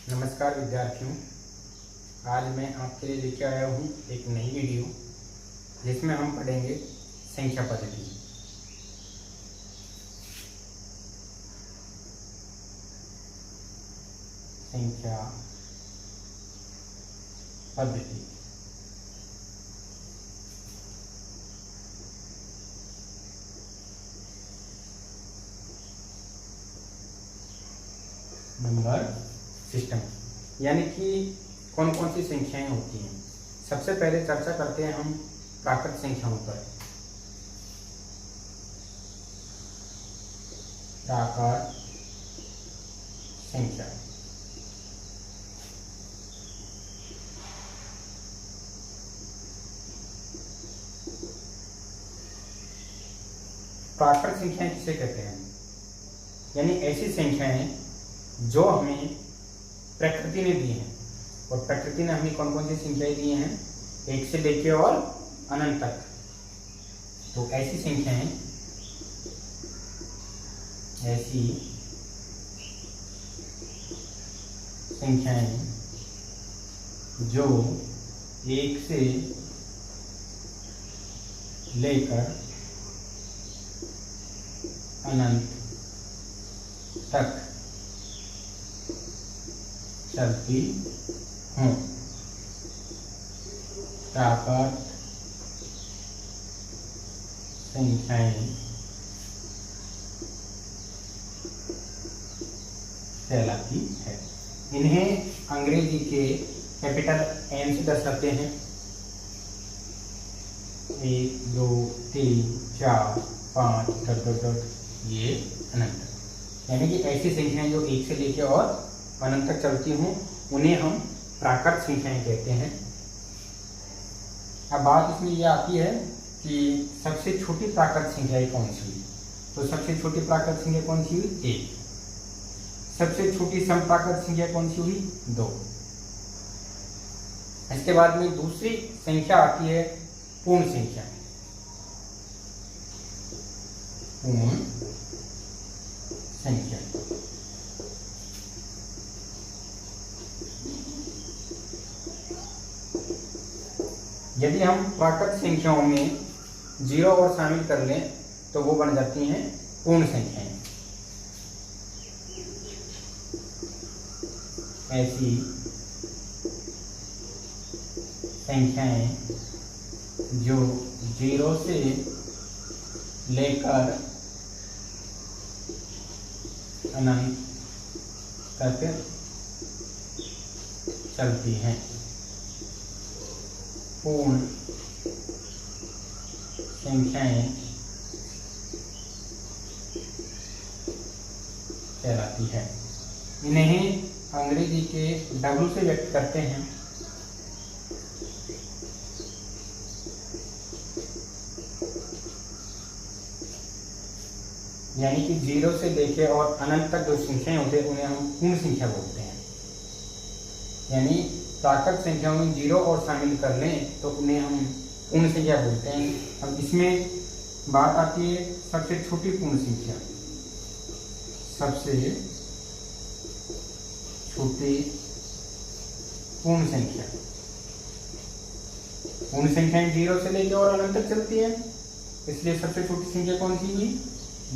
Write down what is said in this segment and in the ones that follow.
नमस्कार विद्यार्थियों। आज मैं आपके लिए लेके आया हूँ एक नई वीडियो जिसमें हम पढ़ेंगे संख्या पद्धति। संख्या पद्धति नंबर सिस्टम, यानी कि कौन कौन सी संख्याएं होती हैं। सबसे पहले चर्चा करते हैं हम प्राकृत संख्याओं पर। प्राकृत संख्या प्राकृत संख्याएं किसे कहते हैं? यानी ऐसी संख्याएं जो हमें प्रकृति ने दी हैं। और प्रकृति ने हमें कौन कौन सी संख्याएं दी हैं? 1 से लेके और अनंत तक। तो ऐसी संख्याएं जो 1 से लेकर अनंत तक चलती हूँ, प्राकृत संख्याएं कहलाती है। इन्हें अंग्रेजी के कैपिटल एन से दर्शाते हैं। 1 2 3 4 5 ये अनंत, यानी कि ऐसी संख्याएं जो 1 से लेकर और अनंत तक चलती हूँ उन्हें हम प्राकृत संख्याएं कहते हैं। अब बात इसमें यह आती है कि सबसे छोटी प्राकृत संख्याएं कौन सी हुई? तो सबसे छोटी प्राकृत संख्या कौन सी हुई? 1। सबसे छोटी सम प्राकृत संख्या कौन सी हुई? 2। इसके बाद में दूसरी संख्या आती है पूर्ण संख्या। पूर्ण संख्या यदि हम प्राकृत संख्याओं में 0 और शामिल कर लें तो वो बन जाती हैं पूर्ण संख्याएं। ऐसी संख्याएं जो 0 से लेकर अनंत तक चलती हैं, पूर्ण संख्याएं कहलाती है। इन्हें अंग्रेजी के W से व्यक्त करते हैं। यानी कि 0 से लेके और अनंत तक जो संख्याएं होते हैं उन्हें हम पूर्ण संख्या बोलते हैं। यानी प्राकृत संख्याओं में 0 और शामिल कर लें तो उन्हें हम पूर्ण संख्या बोलते हैं। अब इसमें बात आती है सबसे छोटी पूर्ण संख्या। सबसे छोटी पूर्ण संख्या, पूर्ण संख्याएं 0 से लेकर और अनंत तक चलती है, इसलिए सबसे छोटी संख्या कौन सी हुई?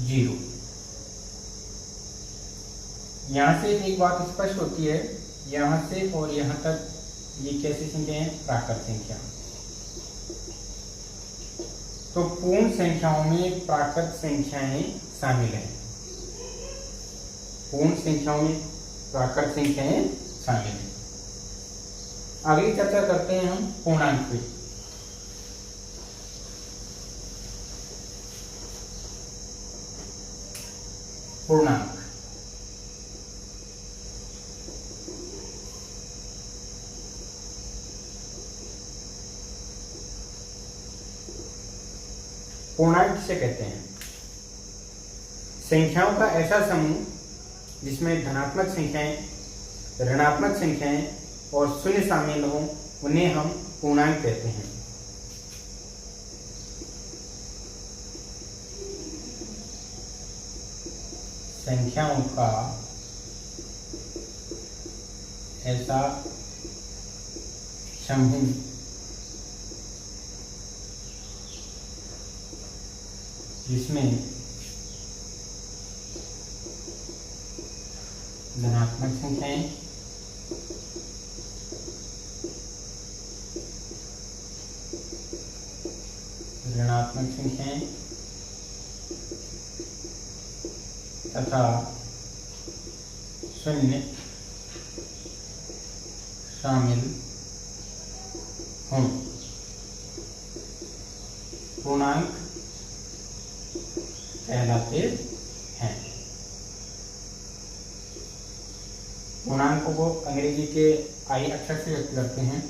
0। यहां से एक बात स्पष्ट होती है, यहां से और यहां तक ये कैसी संख्या है? प्राकृत संख्या। तो पूर्ण संख्याओं में प्राकृत संख्याएं शामिल हैं। पूर्ण संख्याओं में प्राकृत संख्याएं शामिल हैं। अगली चर्चा करते हैं हम पूर्णांक पे। पूर्णांक पूर्णांक किसे कहते हैं? संख्याओं का ऐसा समूह जिसमें धनात्मक संख्याएं, ऋणात्मक संख्याएं और शून्य शामिल हों उन्हें हम पूर्णांक कहते हैं। संख्याओं का ऐसा समूह जिसमें धनात्मक संख्याएं ऋणात्मक संख्याएं तथा शून्य शामिल हों। पूर्णांक कहलाते हैं। पूर्णांकों को अंग्रेजी के आई अक्षर से व्यक्त करते हैं।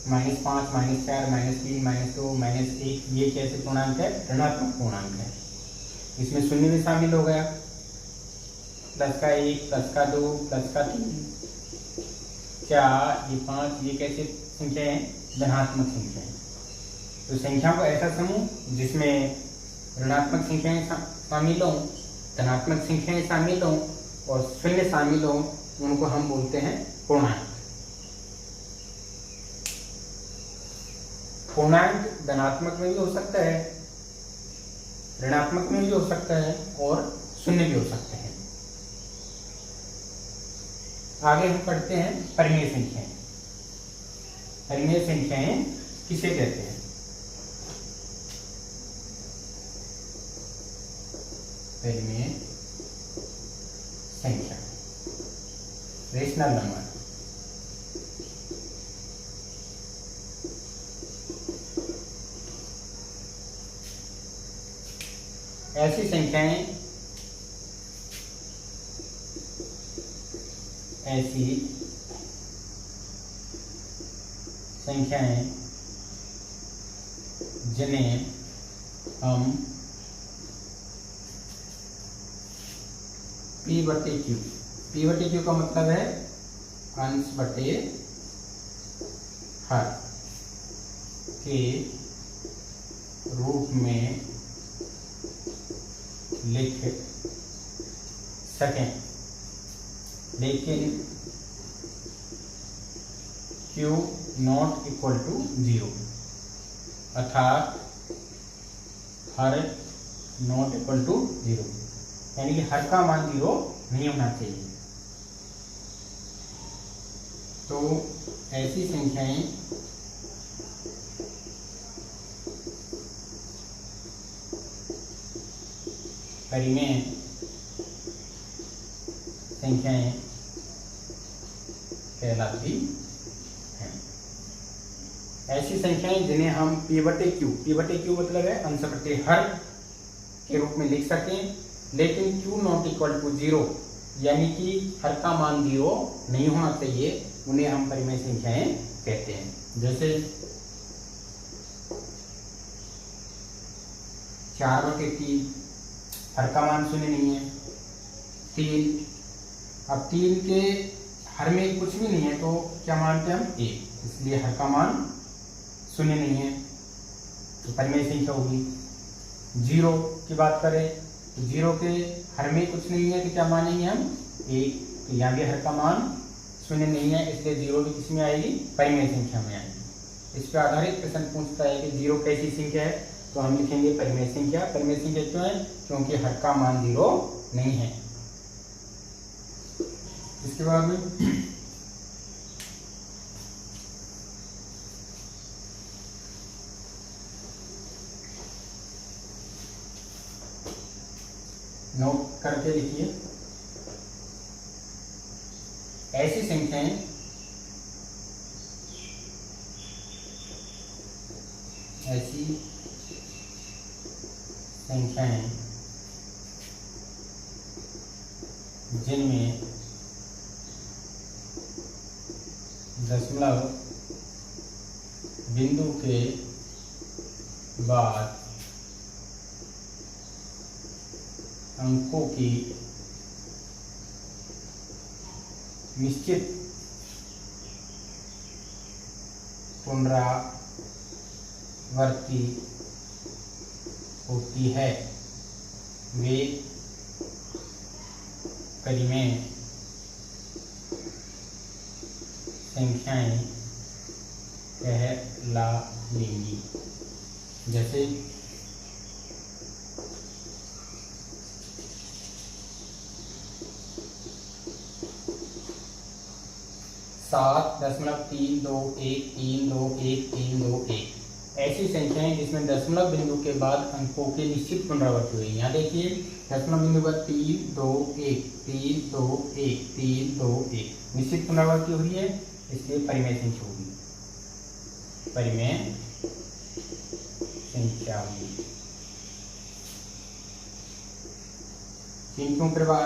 -5, -4, -3, -2, -1 ये कैसे पूर्णांक है? ऋणात्मक पूर्णांक है। इसमें शून्य भी शामिल हो गया, प्लस का 1, प्लस का 2, प्लस का 3, 4, ये 5, ये कैसे संख्या है? धनात्मक संख्या है। तो संख्याओं का ऐसा समूह जिसमें ऋणात्मक संख्याएं शामिल हों, धनात्मक संख्याएं शामिल हों और शून्य शामिल हों, उनको हम बोलते हैं पूर्णांक। पूर्णांक धनात्मक में भी हो सकता है, ऋणात्मक में भी हो सकता है और शून्य भी हो सकते हैं। आगे हम पढ़ते हैं परिमेय संख्याएं। परिमेय संख्याएं किसे कहते हैं? परिमेय संख्या, रेशनल नंबर। ऐसी संख्याएं जिन्हें हम P/Q, P/Q का मतलब है अंश बटे हर के रूप में लिख सकें, लेकिन Q नॉट इक्वल टू 0, अर्थात हर नॉट इक्वल टू 0, यानी कि हर का मान 0 नहीं होना चाहिए। तो ऐसी संख्याएं परिमेय संख्याएं कहलाती हैं। ऐसी संख्याएं जिन्हें हम P/Q मतलब है अंश बटे हर के रूप में लिख सकें, लेकिन Q नॉट इक्वल टू 0, यानी कि हर का मान 0 नहीं होना चाहिए, उन्हें हम परिमेय संख्याएं कहते हैं। जैसे 4/3 हर का मान 0 नहीं है। 3, अब 3 के हर में कुछ भी नहीं है तो क्या मानते हैं हम? 1, इसलिए हर का मान 0 नहीं है, तो परिमेय संख्या होगी। 0 की बात करें तो 0 के हर में कुछ नहीं है तो क्या मानेंगे हम? 1, तो यहाँ भी हर का मान 0 नहीं है, इसलिए 0 भी किसमें आएगी? परिमेय संख्या में आएगी। इस पर आधारित प्रश्न पूछता है कि 0 कैसी संख्या है, तो हम लिखेंगे परिमेय संख्या। परिमेय संख्या क्यों है? क्योंकि हर का मान 0 नहीं है। इसके बाद में नोट करके लिखिए। ऐसी संख्याएं जिनमें दशमलव बिंदु के बाद अंकों की निश्चित पुनरावृत्ति होती है, वे परिमेय संख्याएं कहलाएंगी। जैसे 7.321321321 ऐसी संख्याएं जिसमें दशमलव बिंदु के बाद अंकों की निश्चित पुनरावृत्ति हुई। यहाँ देखिए दशमलव बिंदु पर 321 321 321 निश्चित पुनरावृत्ति हो रही है, इसलिए परिमेय संख्या होगी, परिमेय संख्या होगी। तीन क्यों प्रभार,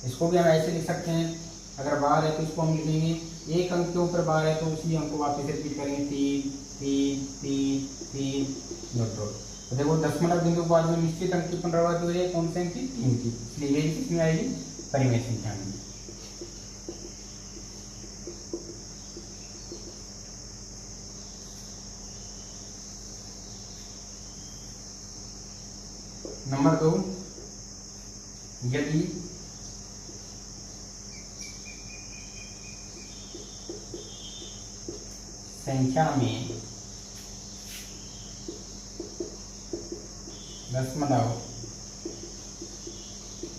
इसको भी हम ऐसे लिख सकते हैं, अगर बार है तो इसको हम लिखेंगे एक अंक के ऊपर बार है तो उसी अंक को वापस रिपीट करेंगे 3 3 3 3 डॉट डॉट। तो देखो दशमलव बिंदु के बाद में निश्चित अंक की पुनरावृत्ति हो रही है, कौन से अंक की, 3 की, इसलिए ये किसमें आएगी, परिमेय संख्या में। नंबर 2, यदि संख्या में दशमलव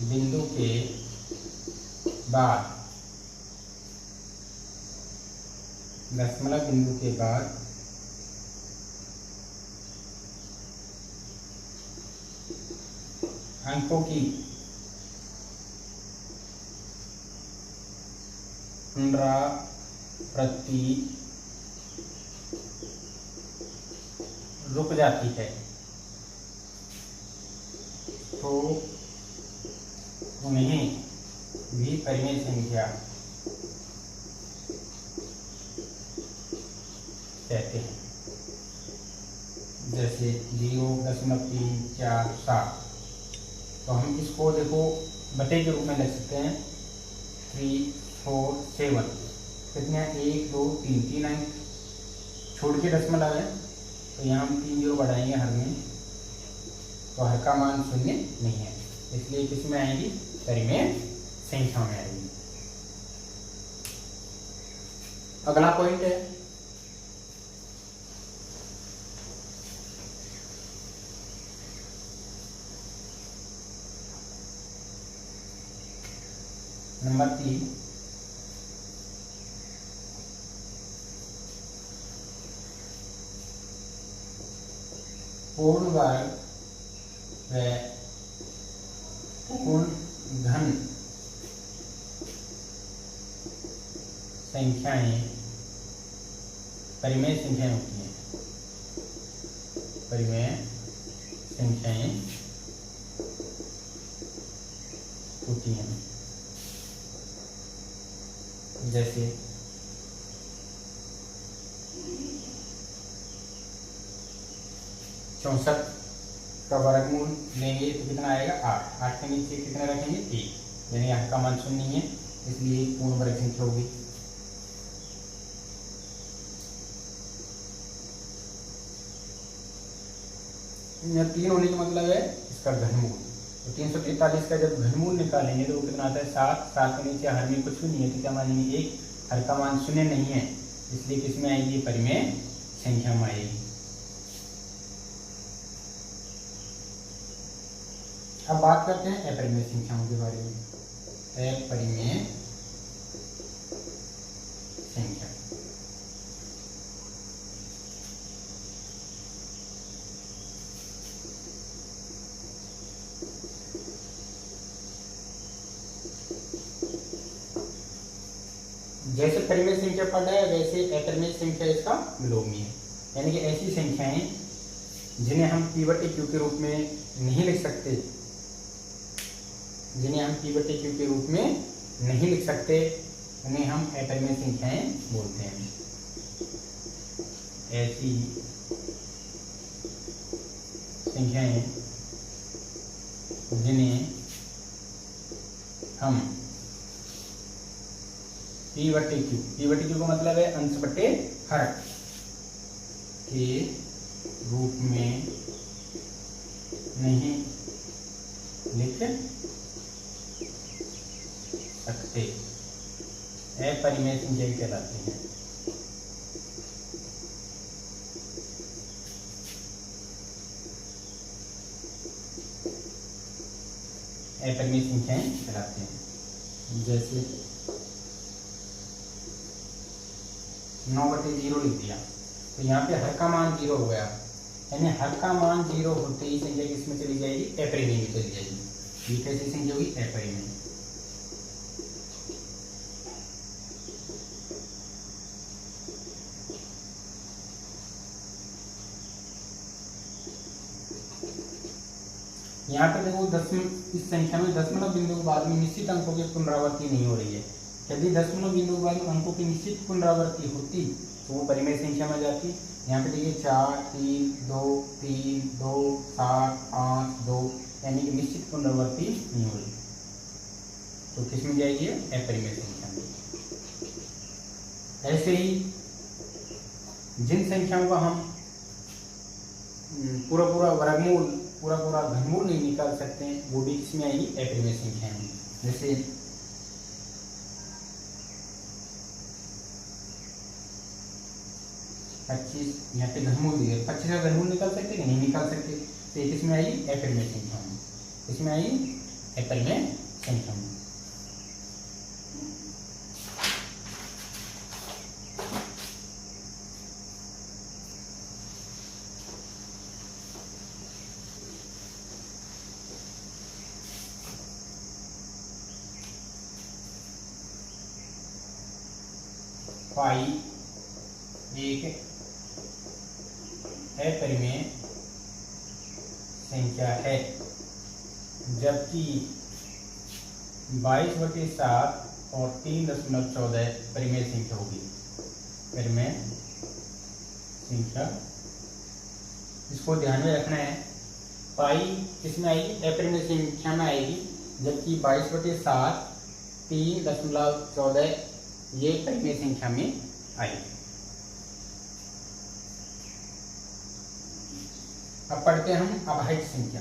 बिंदु के बाद अंकों की पुनरावृत्ति रुक जाती है तो उन्हें भी परिमेय संख्या कहते हैं। जैसे 0.347, तो हम इसको देखो बटे के रूप में लिख सकते हैं 3 4 7, कितने 1 2 3 3 अंक छोड़ के दशमलव है, तो यहाँ हम 3 0 बढ़ाएंगे हर में, तो हर का मान 0 नहीं है, इसलिए किस में आएगी, परिमेय संख्या में आएगी। अगला पॉइंट है नंबर 3, पूर्ण वर्ग व पूर्ण घन संख्याएं परिमेय संख्याएं होती हैं, परिमेय संख्याएं होती हैं। जैसे 64 का वर्गमूल लेंगे तो कितना आएगा 8, 8 के नीचे कितना रखेंगे 1, यानी 8 का मान 0 नहीं है, इसलिए पूर्ण वर्ग संख्या होगी। यहाँ 3 होने का मतलब है इसका घनमूल, तो 343 का जब घनमूल निकालेंगे तो वो कितना आता है 7, 7 के नीचे हर में कुछ भी नहीं है तो क्या मानेंगे 1, हर का मान 0 नहीं है, इसलिए किसमें आएगी, परिमेय संख्या में आएगी। अब बात करते हैं अपरिमेय संख्याओं के बारे में। अपरिमेय संख्या, जैसे परिमेय संख्या पढ़ रहा है वैसे अपरिमेय संख्या इसका विलोमी है, यानी कि ऐसी संख्याएं जिन्हें हम p/q के रूप में नहीं लिख सकते, जिन्हें हम p/q के रूप में नहीं लिख सकते, उन्हें हम अपरिमेय संख्याएं बोलते हैं। ऐसी संख्याएं जिन्हें हम p/q का मतलब है अंश बटे हर के रूप में नहीं लिख सकते, अपरिमेय संख्या कहलाती है। अपरिमेय संख्याएं कहलाती हैं। जैसे 9/0 लिख दिया तो यहाँ पे हर का मान 0 हो गया, यानी हर का मान 0 होते ही संख्या किसमें चली जाएगी? अपरिमेय में चली जाएगी। ये कैसी संख्या हुई? अपरिमेय। यहाँ पे देखो इस संख्या में दशमलव बिंदु के बाद में निश्चित अंकों की पुनरावृत्ति नहीं हो रही है। यदि दशमलव बिंदु के बाद में अंकों की निश्चित पुनरावृत्ति होती तो वो परिमेय संख्या में जाती। यहाँ पे देखिए 4 3 2 3 2 7 5 2, यानी कि निश्चित पुनरावृत्ति नहीं हो रही, तो किस में जाएगी? अपरिमेय संख्या में। ऐसे ही जिन संख्याओं का हम पूरा वर्गमूल, पूरा घनमूल नहीं निकाल सकते हैं, वो भी किसमें आएगी? अपरिमेय संख्या में। जैसे 25, यहाँ पे घनमूल दिए, 25 का घनमूल निकाल सकते कि नहीं निकाल सकते, तो ये किसमें आएगी? अपरिमेय संख्या में। इसमें आएगी अपरिमेय संख्या में। पाई एक अपरिमेय संख्या है, जबकि 22/7 और 3.14 परिमेय संख्या होगी। परिमेय संख्या, इसको ध्यान में रखना है। पाई किसमें आएगी? अपरिमेय संख्या में आएगी, जबकि 22/7 3.14 ये परिमेय संख्या में आई। अब पढ़ते हैं हम अभाज्य संख्या।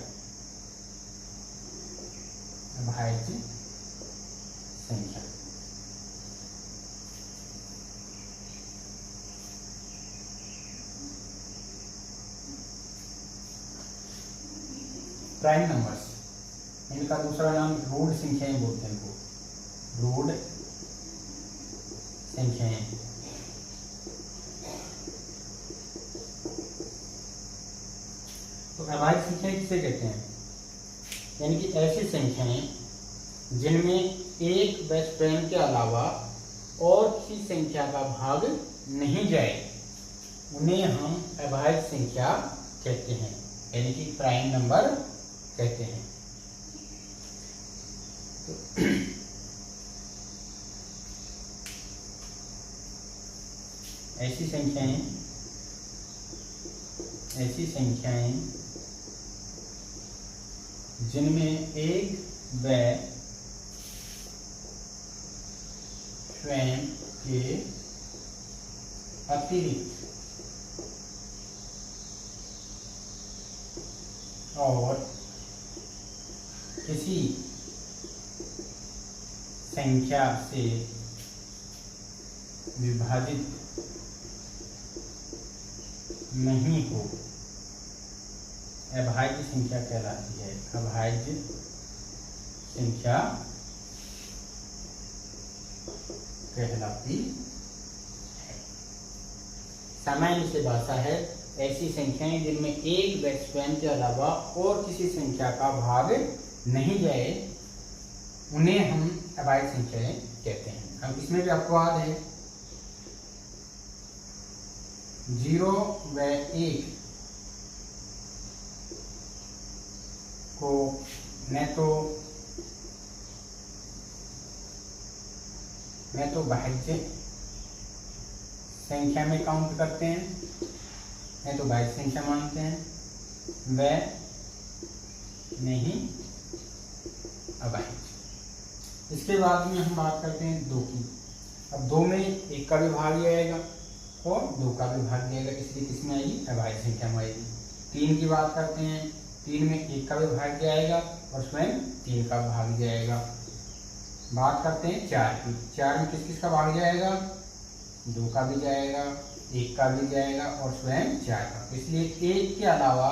अभाज्य संख्या प्राइम नंबर्स, इनका दूसरा नाम रूढ़ संख्याएं बोलते हैं इनको, रूढ़ संख्याएं। तो अभाज्य संख्याएं किसे कहते हैं? यानी कि ऐसी संख्याएं जिनमें एक व स्वयं के अलावा और किसी संख्या का भाग नहीं जाए, उन्हें हम अभाज्य संख्या कहते हैं, यानी कि प्राइम नंबर कहते हैं। तो ऐसी संख्याएं जिनमें एक व स्वयं के अतिरिक्त और किसी संख्या से विभाजित नहीं हो, अभाज्य संख्या कहलाती है। अभाज्य संख्या कहलाती है। सामान्य से भाषा है ऐसी संख्याएं जिनमें एक व स्वयं के अलावा और किसी संख्या का भाग नहीं जाए, उन्हें हम अभाज्य संख्याएं कहते हैं। अब इसमें भी अपवाद है। 0 व 1 को न तो भाज्य संख्या में काउंट करते हैं, न तो भाज्य संख्या मानते हैं, व नहीं अभाज्य। इसके बाद में हम बात करते हैं 2 की। अब 2 में 1 का भी भाग आएगा और 2 का भी भाग जाएगा, इसलिए किसमें आएगी? अभाज्य संख्या में आएगी। 3 की बात करते हैं, 3 में 1 का भी भाग आएगा और स्वयं 3 का भाग जाएगा। बात करते हैं 4 की। 4 में किस किस का भाग जाएगा? 2 का भी जाएगा, 1 का भी जाएगा और स्वयं 4 का। इसलिए 1 के अलावा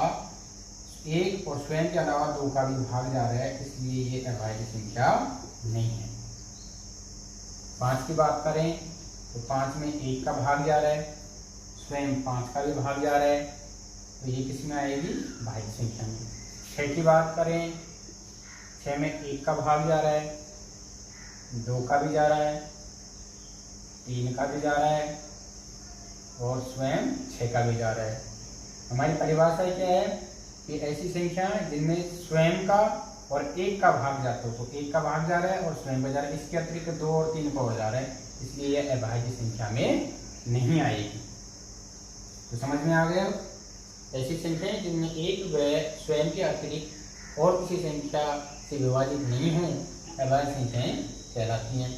1 और स्वयं के अलावा 2 का भी भाग जा रहा है, इसलिए ये अभाज्य संख्या नहीं है। 5 की बात करें तो 5 में 1 का भाग जा रहा है, स्वयं 5 का भी भाग जा रहा है, तो ये किस में आएगी? भाज्य संख्या में। 6 की बात करें, 6 में 1 का भाग जा रहा है, 2 का भी जा रहा है, 3 का भी जा रहा है और स्वयं 6 का भी जा रहा है। हमारी परिभाषा क्या है कि ऐसी संख्या जिनमें स्वयं का और 1 का भाग जाता हो, तो 1 का भाग जा रहा है और स्वयं का जा रहा है, इसके अतिरिक्त 2 और 3 का हो जा रहा है, इसलिए यह अभाज्य संख्या में नहीं आएगी। तो समझ में आ गया? ऐसी संख्याएं जिनमें 1 व स्वयं के अतिरिक्त और किसी संख्या से विभाजित नहीं हो, अभाज्य संख्याएं कहलाती हैं।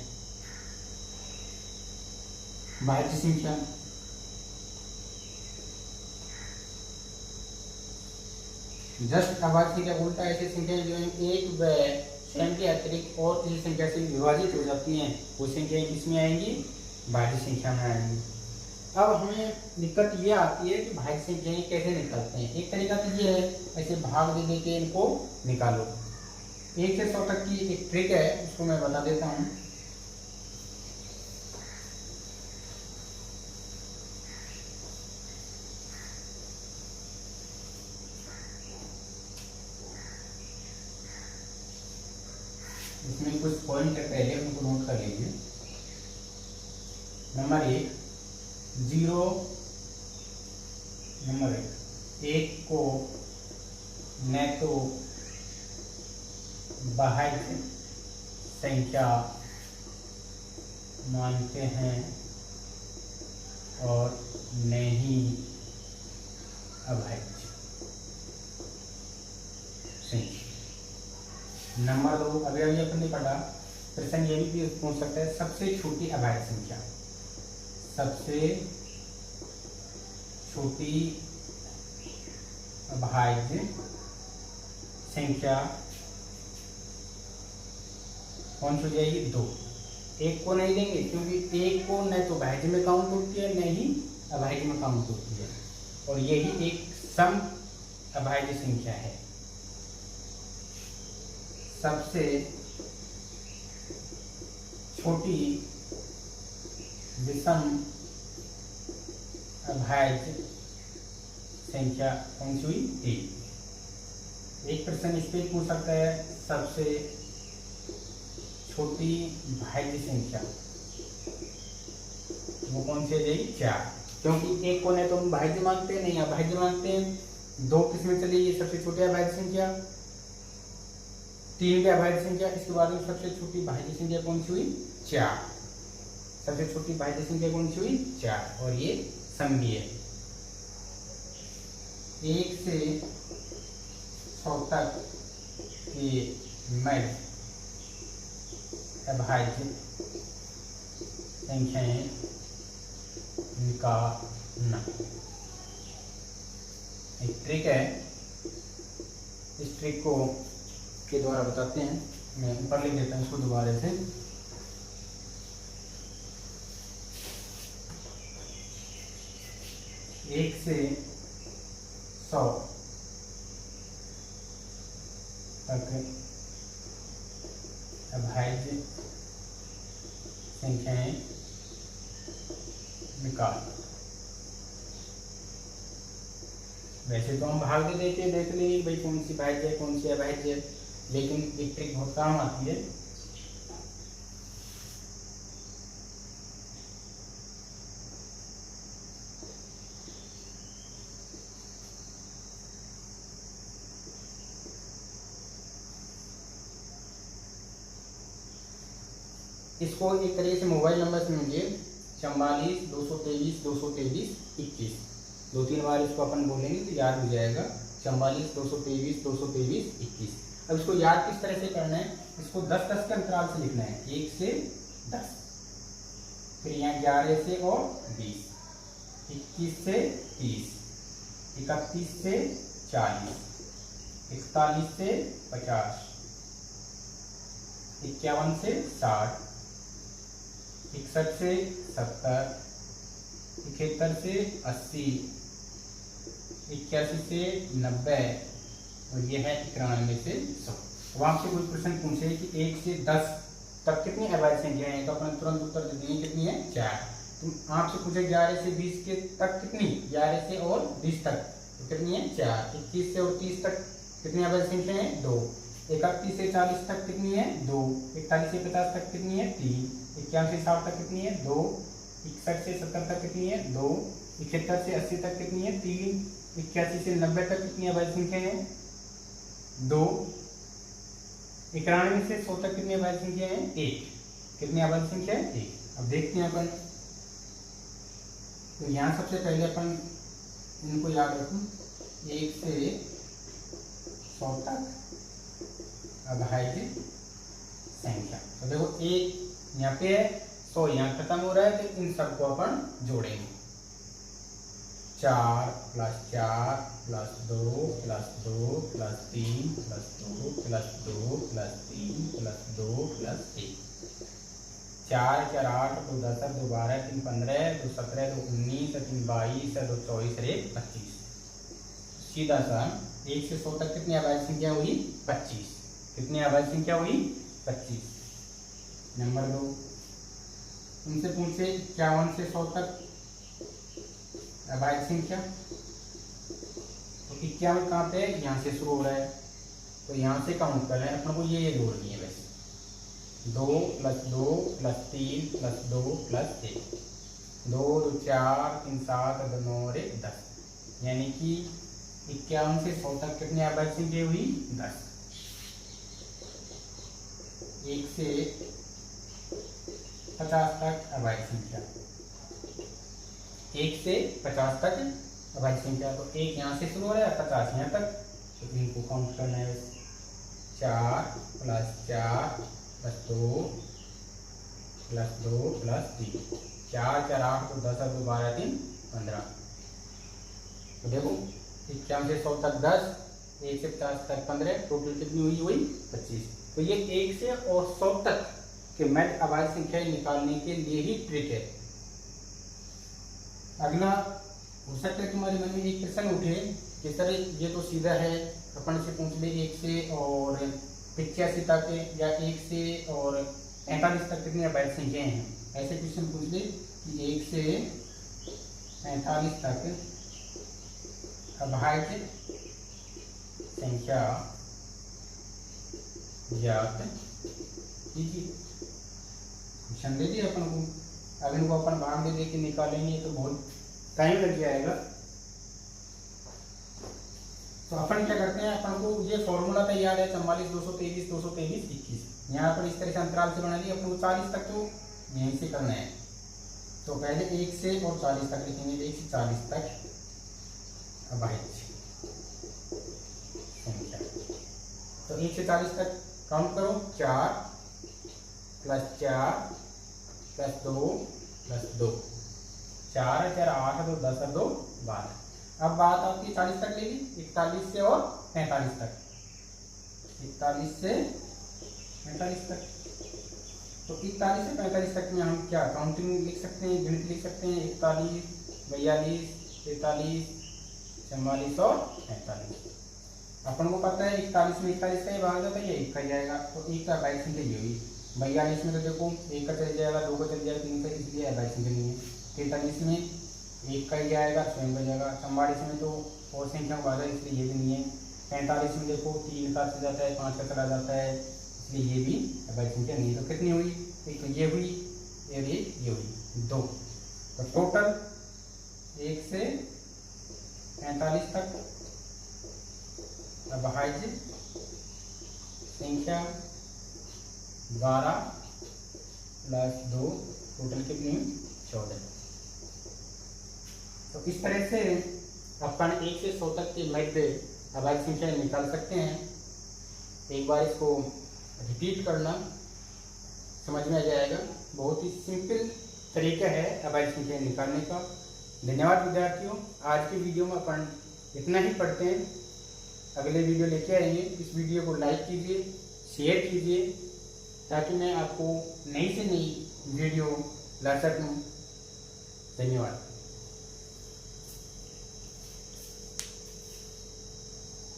भाज्य संख्या जस्ट अभाज्य संख्या उल्टा ऐसी संख्याएं जो 1 व स्वयं के अतिरिक्त और किसी संख्या से विभाजित हो जाती हैं, वो संख्याएं किसमें आएंगी? भाज्य संख्या में आएंगी। अब हमें दिक्कत ये आती है कि भाज्य संख्याएं कैसे निकालते हैं। एक तरीका तो ये है, ऐसे भाग दे के इनको निकालो। 1 से 100 तक की एक ट्रिक है, उसको मैं बता देता हूँ। इसमें कुछ पॉइंट है, पहले उनको नोट कर लीजिए। नंबर 1, 0 नंबर 1 को न तो भाज्य संख्या मानते हैं और न ही अभाज्य संख्या। नंबर 2, अभी अपन ने पढ़ा, प्रश्न ये भी पूछ सकता है सबसे छोटी अभाज्य संख्या। सबसे छोटी अभाज्य संख्या कौन सी हो जाएगी? 2। 1 को नहीं देंगे क्योंकि 1 को न तो भाज्य में काउंट होती है, न ही अभाज्य में काउंट होती है, और यही एक सम अभाज्य संख्या है। सबसे छोटी विषम अभाज्य संख्या कौन सी हुई? 3। एक प्रश्न इस पे पूछ सकता है सबसे छोटी भाज्य संख्या वो कौन सी है? 4। क्योंकि 1 को न तो हम भाज्य मानते हैं, नहीं अभाज्य मानते हैं। 2 किसमें चली? ये सबसे छोटी अभाज्य संख्या। 3 की अभाज्य संख्या। इसके बाद में सबसे छोटी भाज्य संख्या कौन सी हुई? 4। सबसे छोटी भाज्य संख्या कौन सी हुई? 4। और ये समघीय है। 1 से 100 तक के मध्य अभाज्य संख्याएं निकालना एक ट्रिक है। इस ट्रिक को के द्वारा बताते हैं। मैं ऊपर लिख देता हूँ इसको दोबारा से। एक से 100 तक अभाज्य संख्याएं निकाल। वैसे तो हम भाग दे देके देख लेंगे भाई कौन सी भाज्य है कौन सी अभाज्य है, लेकिन एक ट्रिक बहुत काम आती है। इसको एक तरीके से मोबाइल नंबर समझिए 44 223 223 21। 2-3 बार इसको अपन बोलेंगे तो याद हो जाएगा। 44 223 223 21। अब इसको याद किस तरह से करना है? इसको 10-10 के अंतराल से लिखना है। 1 से 10, फिर यहाँ 11 से और 20, 21 से 30, 31 से 40, 41 से 50, 51 से 60, 61 से 70, 71 से 80, 81 से 90 और ये है 91 से 100। तो आपसे कोई प्रश्न पूछे कि 1 से 10 तक कितनी अवैध संख्याएं हैं, तो अपन तुरंत उत्तर दे देंगे कितनी है 4। तो आपसे पूछे 11 से 20 के तक कितनी, 11 से और 20 तक तो कितनी है 4। 21 से और 30 तक कितनी अवैध संख्या है 2। 31 से 40 तक कितनी है 2। 41 से 50 तक कितनी है 3। 51 से 60 तक कितनी है 2। 61 से 70 तक कितनी है 2। 71 से 80 तक कितनी है 3। 81 से 90 तक कितनी अवैध संख्या है 2। 91 से 100 तक कितनी अवैध संख्या है 1। कितनी अवैध संख्या है 1। अब देखते हैं अपन, तो यहाँ सबसे पहले अपन इनको याद रखो, 1 से 100 तक अभाज्य संख्या। तो देखो 1 यहाँ पे है, 100 यहाँ खत्म हो रहा है, तो इन सबको अपन जोड़ेंगे। 4 + 4 + 2 + 2 + 3 + 2 + 2 + 3 + 2 + 1। 4 4 8 2 10 2 12 3 15 2 17 2 19 3 22 2 24 और 1 25। सीधा सा 1 से 100 तक कितनी अवैध संख्या हुई 25। कितनी अवैध संख्या हुई 25। नंबर 2, तुमसे पूछे 51 से 100 तक अवैध संख्या, तो 51 कहाँ पे है, यहाँ से शुरू हो रहा है, तो यहाँ से काउंट कर रहे हैं अपन को, ये जोड़नी है बस। 2 + 2 + 3 + 2 + 1। 2 2 4 3 7 2 9 और 1 10, यानी कि 51 से 100 तक कितनी अवैध संख्या हुई 10। 1 से 50 तक अवैध संख्या, 1 से 50 तक अवैध संख्या, तो 1 यहाँ से शुरू हो रहा है 50 यहाँ तक, तो इनको काउंट करना है बस। 4 + 4 + 2 + 2 + 3। 4 4 8 2 10 2 12 3 15। तो देखो 51 से 100 तक 10, 1 से 50 तक 15, टोटल कितनी हुई 25। तो ये 1 से और 100 तक के मैथ अवैध संख्याएं निकालने के लिए ही ट्रिक है। अगला हो सकता है तुम्हारे मन में एक प्रश्न उठे कि सर ये तो सीधा है, अपन से पूछ ले 1 से और 85 तक या 1 से और 45 तक कितनी अवैध संख्याएं हैं। ऐसे क्वेश्चन पूछ ले कि 1 से 45 तक अभाज्य संख्या ज्ञात कीजिए। क्वेश्चन दे दिया अपन को, अब इनको अपन भाग दे के निकालेंगे तो बहुत टाइम लग जाएगा। तो अपन क्या करते हैं, अपन को ये फॉर्मूला तैयार है 44 223 223 21। यहाँ पर इस तरह से अंतराल से बना लिया, अपन को 40 तक तो यहीं से करना है। तो पहले 1 से और 40 तक लिखेंगे, 1 से 40 तक अभाज्य संख्या। तो 1 से 40 तक काउंट करो, 4 + 4 + 2 + 2। 4 4 8 2 10 2 12। अब बात आपकी 40 तक लेगी, 41 से और 45 तक। 41 से 45 तक, तो 41 से 45 तक में हम क्या काउंटिंग लिख सकते हैं, गिनती लिख सकते हैं। 41 42 43 44 और 45। अपन को पता है 41 में 41 का ही भाग जाता है, ये 1 का जाएगा, तो 1 का अवैध संख्या ये हुई। 42 में तो देखो 1 का चल जाएगा, 2 का चल जाएगा, 3 का, इसलिए अवैध संख्या नहीं है। 43 में 1 का ही जाएगा, स्वयं का जाएगा। 44 में तो और संख्या को भागा, इसलिए ये भी नहीं है। 45 में देखो 3 का चल जाता है, 5 का चला जाता है, इसलिए ये भी अवैध संख्या नहीं है। तो कितनी हुई, एक तो ये हुई और ये हुई 2। तो टोटल 1 से 45 तक अभाज्य संख्या 12 + 2, टोटल कितनी 14। तो इस तरह से अपन 1 से 100 तक की मध्य अभाज्य संख्या निकाल सकते हैं। एक बार इसको रिपीट करना, समझ में आ जाएगा। बहुत ही सिंपल तरीका है अभाज्य संख्या निकालने का। धन्यवाद विद्यार्थियों, आज की वीडियो में अपन इतना ही पढ़ते हैं। अगले वीडियो लेके आएंगे। इस वीडियो को लाइक कीजिए, शेयर कीजिए ताकि मैं आपको नई से नई वीडियो ला सकूं। धन्यवाद।